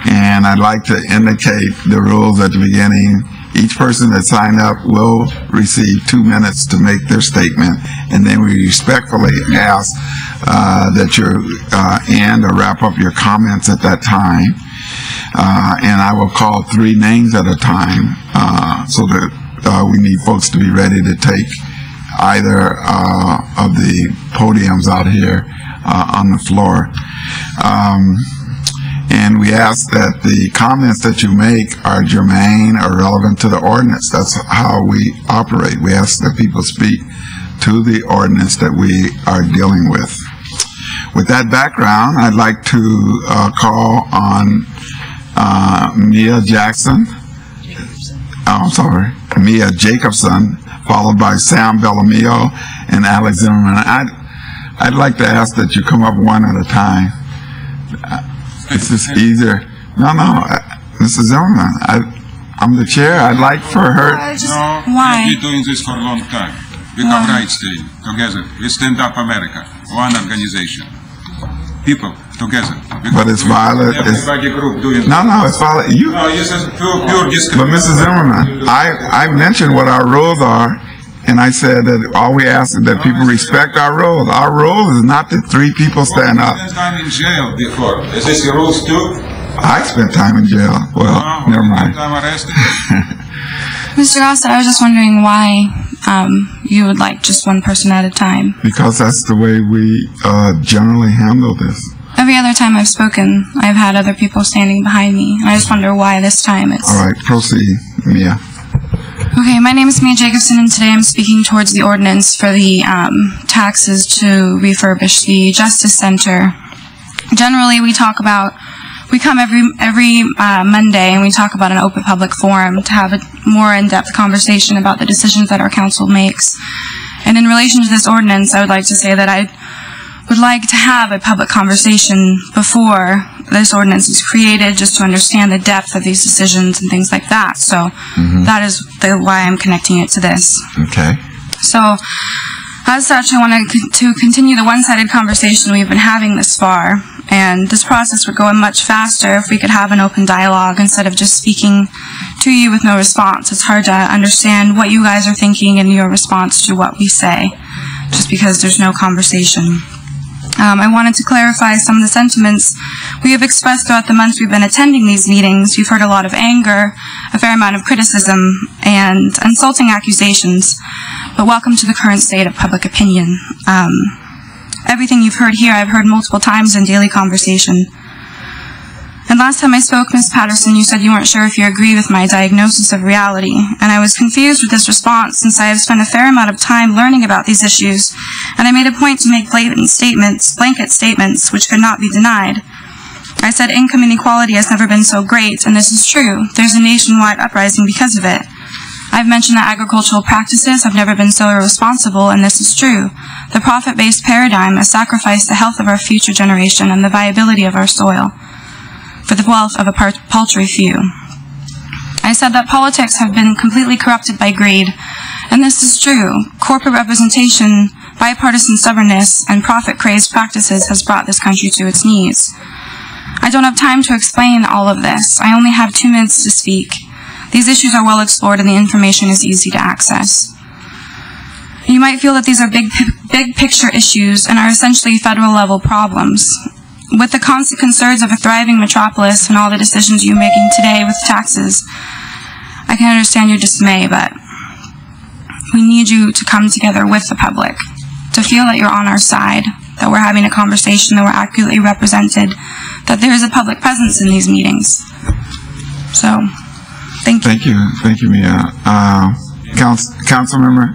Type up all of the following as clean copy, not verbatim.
And I'd like to indicate the rules at the beginning. Each person that signed up will receive 2 minutes to make their statement, and then we respectfully ask that you end or wrap up your comments at that time. And I will call 3 names at a time so that we need folks to be ready to take either of the podiums out here on the floor. And we ask that the comments that you make are germane or relevant to the ordinance. That's how we operate. We ask that people speak to the ordinance that we are dealing with. With that background, I'd like to call on Mia Jacobson, followed by Sam Bellamio and Alex Zimmerman. I'd like to ask that you come up one at a time. It's just easier. No, Mrs. Zimmerman, I'm the chair. I'd like for her. Why? We've been doing this for a long time. We have rights together. We StandUP-America, one organization. People together. But it's violent. It's violent. But Mrs. Zimmerman, I mentioned what our rules are, and I said that all we ask is that people respect our rules. Our rule is not that 3 people stand up. You spent time in jail before. Is this your rules too? I spent time in jail. Well, never mind. Mr. Gossett, I was just wondering why you would like just one person at a time. Because that's the way we generally handle this. Every other time I've spoken, I've had other people standing behind me. And I just wonder why this time it's... All right, proceed, Mia. Okay, my name is Mia Jacobson, and today I'm speaking towards the ordinance for the taxes to refurbish the Justice Center. Generally, we come every Monday, and we talk about an open public forum to have a more in-depth conversation about the decisions that our council makes. And in relation to this ordinance, I would like to say that I would like to have a public conversation before this ordinance is created, just to understand the depth of these decisions and things like that. So that is why I'm connecting it to this. Okay. So as such, I wanted to continue the one-sided conversation we've been having this far, and this process would go much faster if we could have an open dialogue instead of just speaking to you with no response. It's hard to understand what you guys are thinking in your response to what we say, just because there's no conversation. I wanted to clarify some of the sentiments we have expressed throughout the months we've been attending these meetings. You've heard a lot of anger, a fair amount of criticism, and insulting accusations, but welcome to the current state of public opinion. Everything you've heard here, I've heard multiple times in daily conversation. And last time I spoke, Ms. Patterson, you said you weren't sure if you agree with my diagnosis of reality, and I was confused with this response since I have spent a fair amount of time learning about these issues, and I made a point to make blanket statements, which could not be denied. I said income inequality has never been so great, and this is true. There's a nationwide uprising because of it. I've mentioned that agricultural practices have never been so irresponsible, and this is true. The profit-based paradigm has sacrificed the health of our future generation and the viability of our soil for the wealth of a paltry few. I said that politics have been completely corrupted by greed, and this is true. Corporate representation, bipartisan stubbornness, and profit-crazed practices has brought this country to its knees. I don't have time to explain all of this. I only have 2 minutes to speak. These issues are well explored and the information is easy to access. You might feel that these are big picture issues and are essentially federal level problems. With the constant concerns of a thriving metropolis and all the decisions you're making today with taxes, I can understand your dismay, but we need you to come together with the public, to feel that you're on our side, that we're having a conversation, that we're accurately represented, that there is a public presence in these meetings. So, thank you. Thank you, Mia. Councilmember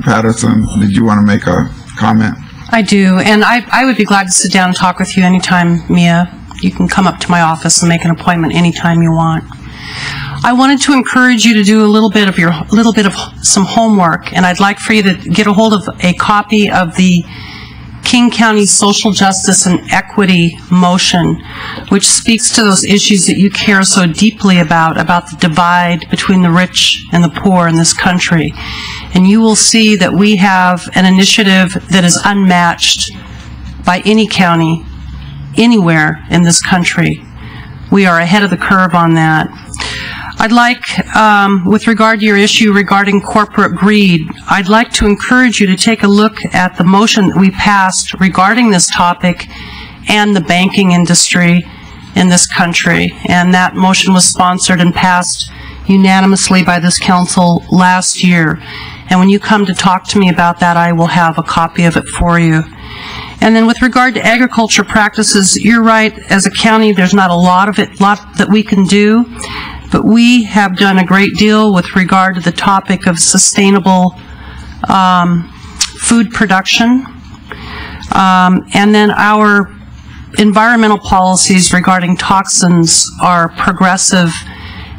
Patterson, did you want to make a comment? I do, and I would be glad to sit down and talk with you anytime, Mia. You can come up to my office and make an appointment anytime you want. I wanted to encourage you to do a little bit of some homework, and I'd like for you to get a hold of a copy of the King County Social Justice and Equity motion, which speaks to those issues that you care so deeply about the divide between the rich and the poor in this country. And you will see that we have an initiative that is unmatched by any county, anywhere in this country, we are ahead of the curve on that. I'd like, with regard to your issue regarding corporate greed, I'd like to encourage you to take a look at the motion that we passed regarding this topic and the banking industry in this country. And that motion was sponsored and passed unanimously by this council last year. And when you come to talk to me about that, I will have a copy of it for you. And then with regard to agriculture practices, you're right, as a county, there's not a lot that we can do. But we have done a great deal with regard to the topic of sustainable food production. And then our environmental policies regarding toxins are progressive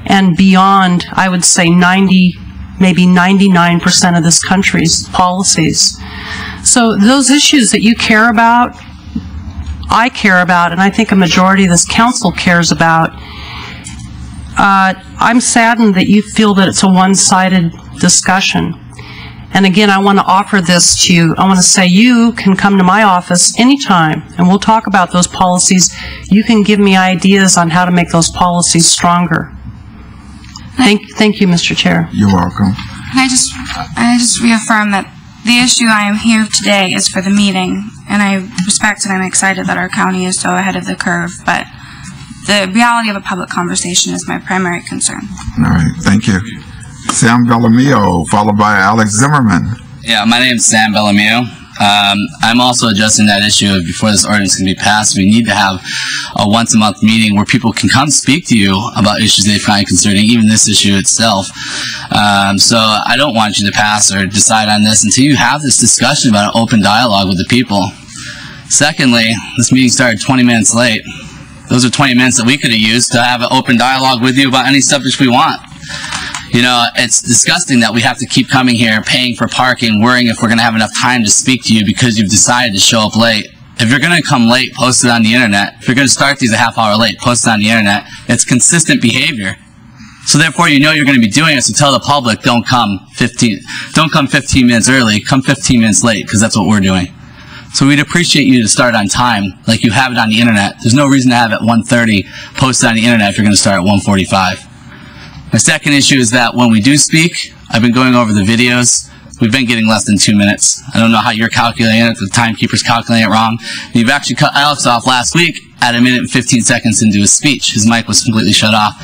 and beyond, I would say, 90, maybe 99% of this country's policies. So those issues that you care about, I care about, and I think a majority of this council cares about. I'm saddened that you feel that it's a one-sided discussion. And again, I want to offer this to you. I want to say you can come to my office anytime, and we'll talk about those policies. You can give me ideas on how to make those policies stronger. Thank you, Mr. Chair. You're welcome. I just reaffirm that the issue I am here today is for the meeting, and I respect and I'm excited that our county is so ahead of the curve, but the reality of a public conversation is my primary concern. All right, thank you. Sam Bellamio, followed by Alex Zimmerman. Yeah, my name is Sam Bellamio. I'm also addressing that issue of before this ordinance can be passed, we need to have a once-a-month meeting where people can come speak to you about issues they find concerning, even this issue itself. So I don't want you to pass or decide on this until you have this discussion about an open dialogue with the people. Secondly, this meeting started 20 minutes late. Those are 20 minutes that we could have used to have an open dialogue with you about any subject we want. You know, it's disgusting that we have to keep coming here, paying for parking, worrying if we're going to have enough time to speak to you because you've decided to show up late. If you're going to come late, post it on the internet. If you're going to start these a half hour late, post it on the internet. It's consistent behavior. So therefore, you know you're going to be doing it, so tell the public, don't come 15 minutes early, come 15 minutes late, because that's what we're doing. So we'd appreciate you to start on time, like you have it on the internet. There's no reason to have it at 1:30 posted on the internet if you're going to start at 1:45. My second issue is that when we do speak, I've been going over the videos. We've been getting less than 2 minutes. I don't know how you're calculating it. The timekeeper's calculating it wrong. You've actually cut Alex off last week at 1 minute and 15 seconds into his speech. His mic was completely shut off.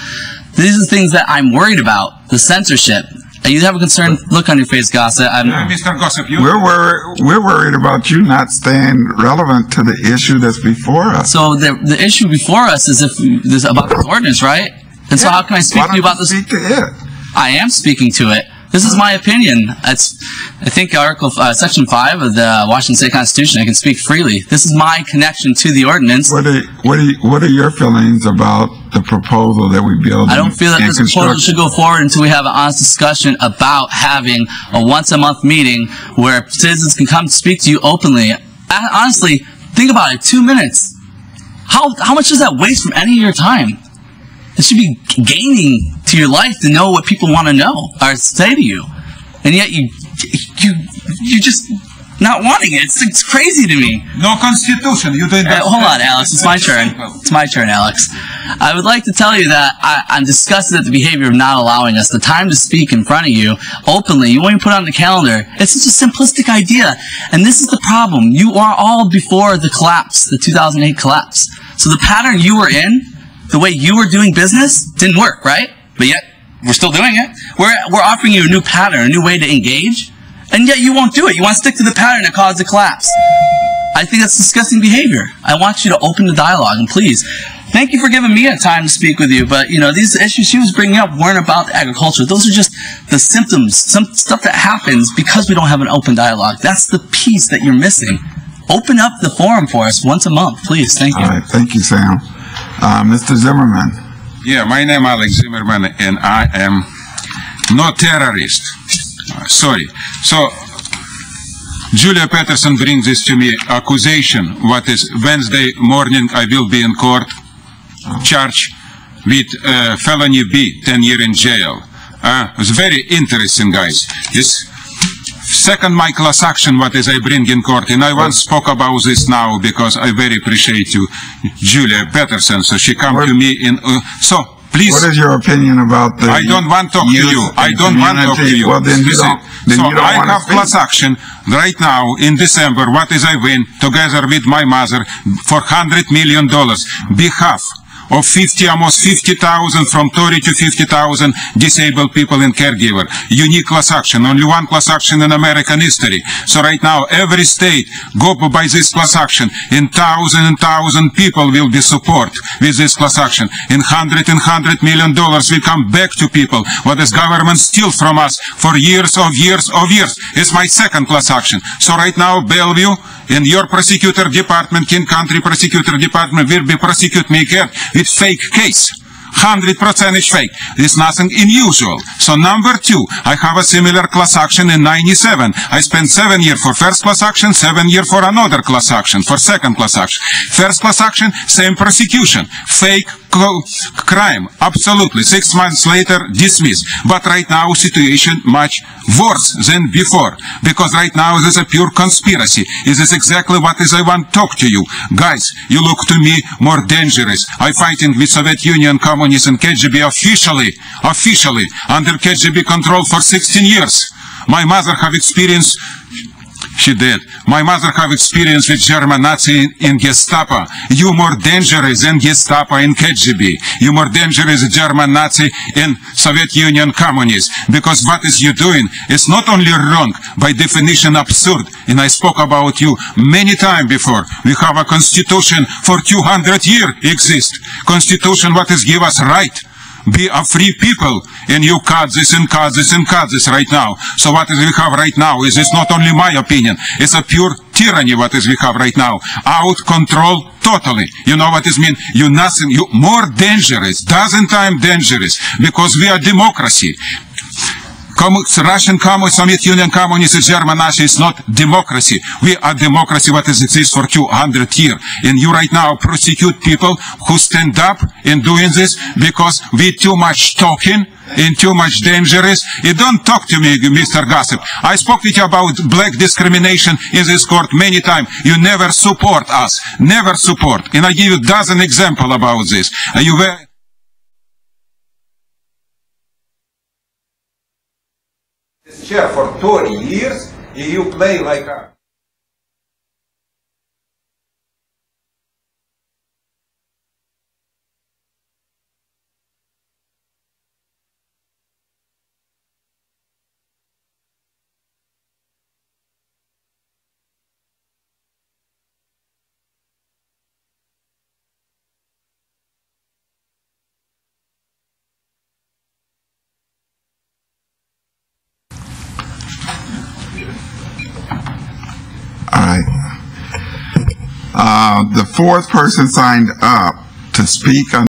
These are the things that I'm worried about, the censorship. You have a concerned look on your face, Gossett. Mr. Gossett, We're worried about you not staying relevant to the issue that's before us. So the issue before us is this about the ordinance, right? And so how can I speak to you about this? Speak to it. I am speaking to it. This is my opinion. I think Section 5 of the Washington State Constitution, I can speak freely. This is my connection to the ordinance. What are your feelings about the proposal that we build? I don't feel that this proposal should go forward until we have an honest discussion about having a once-a-month meeting where citizens can come speak to you openly. Honestly, think about it, 2 minutes. How much does that waste from any of your time? It should be gaining to your life to know what people want to know or say to you, and yet you're just not wanting it. It's crazy to me. No constitution. You don't. Hold on, Alex. It's my turn. It's my turn, Alex. I would like to tell you that I'm disgusted at the behavior of not allowing us the time to speak in front of you openly. You won't even put it on the calendar. It's such a simplistic idea, and this is the problem. You are all before the collapse, the 2008 collapse. So the pattern you were in, the way you were doing business, didn't work, right? But yet, we're still doing it. We're offering you a new pattern, a new way to engage, and yet you won't do it. You want to stick to the pattern that caused the collapse. I think that's disgusting behavior. I want you to open the dialogue, and please, thank you for giving me a time to speak with you, but, you know, these issues she was bringing up weren't about agriculture. Those are just the symptoms, some stuff that happens because we don't have an open dialogue. That's the piece that you're missing. Open up the forum for us once a month, please. Thank you. All right, thank you, Sam. Mr. Zimmerman. Yeah, my name is Alex Zimmerman, and I am not terrorist. Sorry. So, Julia Patterson brings this to me, accusation. What is Wednesday morning, I will be in court, charged with felony B, 10 years in jail. It's very interesting, guys. It's Second, my class action, what is I bring in court, and I once spoke about this now because I very appreciate you, Julia Patterson, so she come to me in, so please. What is your opinion about the I don't want to talk to you. I don't want to talk to you. Well, then you don't. Then so you don't I want have to speak. class action right now in December. What is I win together with my mother for $100 million behalf of almost 50,000 from 30 to 50,000 disabled people and caregiver. Unique class action, only one class action in American history. So right now, every state go by this class action, and thousand people will be support with this class action. And $100 million will come back to people, what is government steal from us for years of years. It's my second class action. So right now, Bellevue and your prosecutor department, King Country prosecutor department will be prosecute me again with fake case. 100% is fake. It's nothing unusual. So number two, I have a similar class action in 97. I spent 7 years for first class action, 7 years for another class action, for second class action. First class action, same prosecution. Fake crime, absolutely. 6 months later, dismissed. But right now, situation much worse than before. Because right now, there's a pure conspiracy. Is this exactly what is I want to talk to you? Guys, you look to me more dangerous. I fighting with Soviet Union, communists, and KGB officially under KGB control for 16 years. My mother have experience. She did. My mother have experience with German Nazi in Gestapo. You more dangerous than Gestapo in KGB. You more dangerous than German Nazi in Soviet Union communists. Because what is you doing is not only wrong, by definition absurd. And I spoke about you many times before. We have a constitution for 200 years exist. Constitution what is give us right. Be a free people, and you cut this and cut this and cut this right now. So what is we have right now is it's not only my opinion, it's a pure tyranny what is we have right now. Out control totally. You know what it means? You nothing, you more dangerous, dozen times dangerous, because we are democracy. Russian Communist, Soviet Union Communist, German Nazi is not democracy. We are democracy what is exist for 200 years. And you right now prosecute people who stand up in doing this because we too much talking and too much dangerous. You don't talk to me, Mr. Gossip. I spoke with you about black discrimination in this court many times. You never support us. Never support. And I give you a dozen examples about this. You were chair for 30 years, you play like a... The fourth person signed up to speak on